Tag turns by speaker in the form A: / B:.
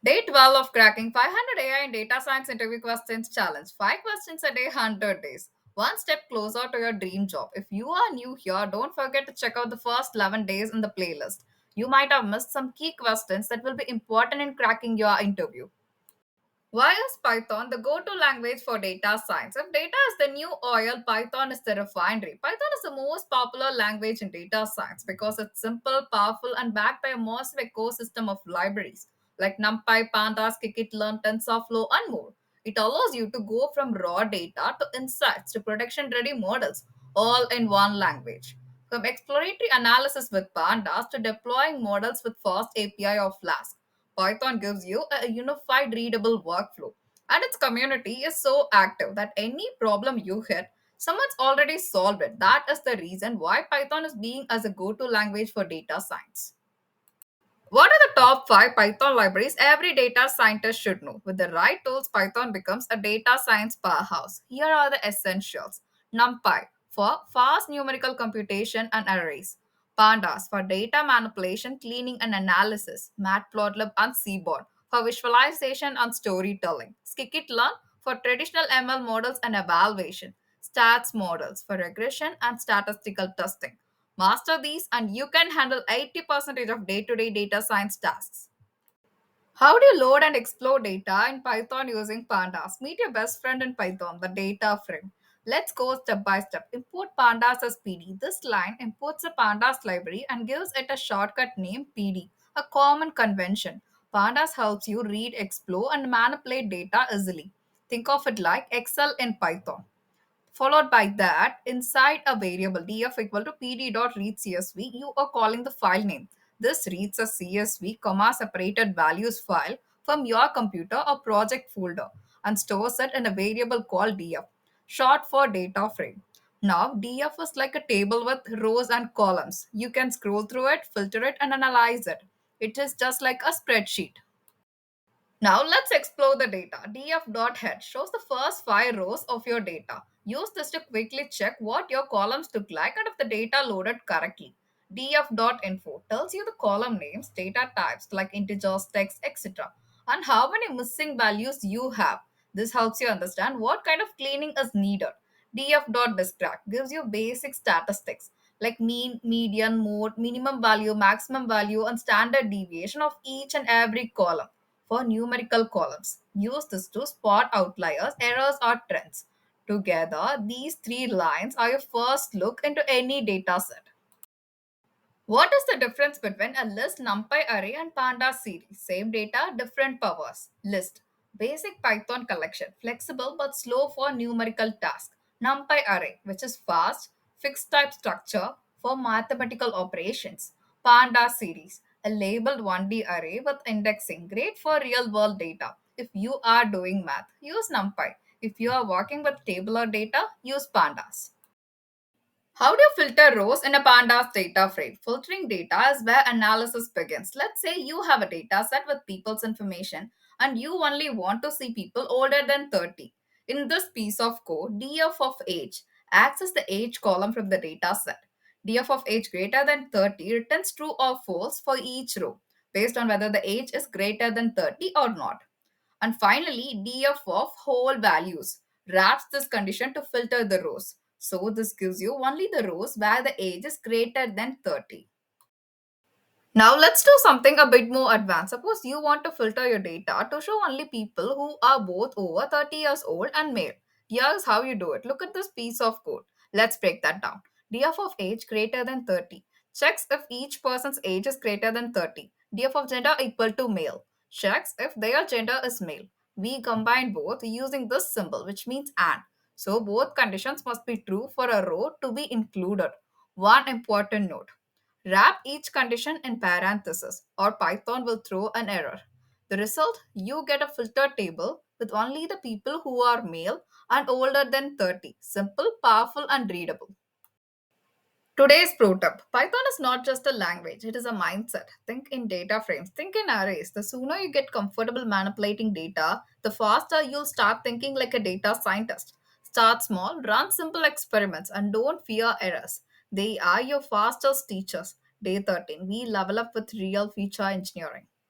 A: Day 12 of cracking 500 AI and data science interview questions challenge. 5 questions a day, 100 days. One step closer to your dream job. If you are new here, don't forget to check out the first 11 days in the playlist. You might have missed some key questions that will be important in cracking your interview. Why is Python the go to language for data science? If data is the new oil, Python is the refinery. Python is the most popular language in data science because it's simple, powerful, and backed by a massive ecosystem of libraries like Numpy, Pandas, Scikit-learn, TensorFlow, and more. It allows you to go from raw data to insights to production ready models all in one language. From exploratory analysis with Pandas to deploying models with fast API or Flask. Python gives you a unified readable workflow, and its community is so active that any problem you hit, someone's already solved it. That is the reason why Python is being as a go-to language for data science. What are the top 5 Python libraries every data scientist should know? With the right tools, Python becomes a data science powerhouse. Here are the essentials. Numpy for fast numerical computation and arrays. Pandas for data manipulation, cleaning, and analysis. Matplotlib and Seaborn for visualization and storytelling. Scikit-learn for traditional ML models and evaluation. Stats models for regression and statistical testing. Master these, and you can handle 80% of day to day data science tasks. How do you load and explore data in Python using Pandas? Meet your best friend in Python, the data frame. Let's go step by step. Import Pandas as PD. This line imports a Pandas library and gives it a shortcut name PD, a common convention. Pandas helps you read, explore, and manipulate data easily. Think of it like Excel in Python. Followed by that, inside a variable df equal to pd.readcsv, you are calling the file name. This reads a CSV, comma separated values file from your computer or project folder and stores it in a variable called df, short for data frame. Now, df is like a table with rows and columns. You can scroll through it, filter it, and analyze it. It is just like a spreadsheet. Now let's explore the data. df.head shows the first 5 rows of your data. Use this to quickly check what your columns look like and if the data loaded correctly. df.info tells you the column names, data types like integers, text, etc. and how many missing values you have. This helps you understand what kind of cleaning is needed. df.describe gives you basic statistics like mean, median, mode, minimum value, maximum value, and standard deviation of each and every column for numerical columns. Use this to spot outliers, errors, or trends. Together, these 3 lines are your first look into any data set. What is the difference between a list, NumPy array, and Pandas series? Same data, different powers. List. Basic Python collection, flexible but slow for numerical tasks. NumPy array, which is fast, fixed type structure for mathematical operations. Pandas series, a labeled 1D array with indexing, great for real world data. If you are doing math, use NumPy. If you are working with tabular data, use Pandas. How do you filter rows in a pandas data frame? Filtering data is where analysis begins. Let's say you have a data set with people's information and you only want to see people older than 30. In this piece of code, df of age acts as the age column from the data set. df of age greater than 30 returns true or false for each row based on whether the age is greater than 30 or not. And finally, df of whole values wraps this condition to filter the rows. So this gives you only the rows where the age is greater than 30. Now let's do something a bit more advanced. Suppose you want to filter your data to show only people who are both over 30 years old and male. Here's how you do it. Look at this piece of code. Let's break that down. df of age greater than 30 checks if each person's age is greater than 30. df of gender equal to male checks if their gender is male. We combine both using this symbol, which means and. So both conditions must be true for a row to be included. One important note: wrap each condition in parentheses or Python will throw an error. The result, you get a filter table with only the people who are male and older than 30. Simple, powerful, and readable. Today's pro tip: Python is not just a language, it is a mindset. Think in data frames, think in arrays. The sooner you get comfortable manipulating data, the faster you'll start thinking like a data scientist. Start small, run simple experiments, and don't fear errors. They are your fastest teachers. Day 13, we level up with real feature engineering.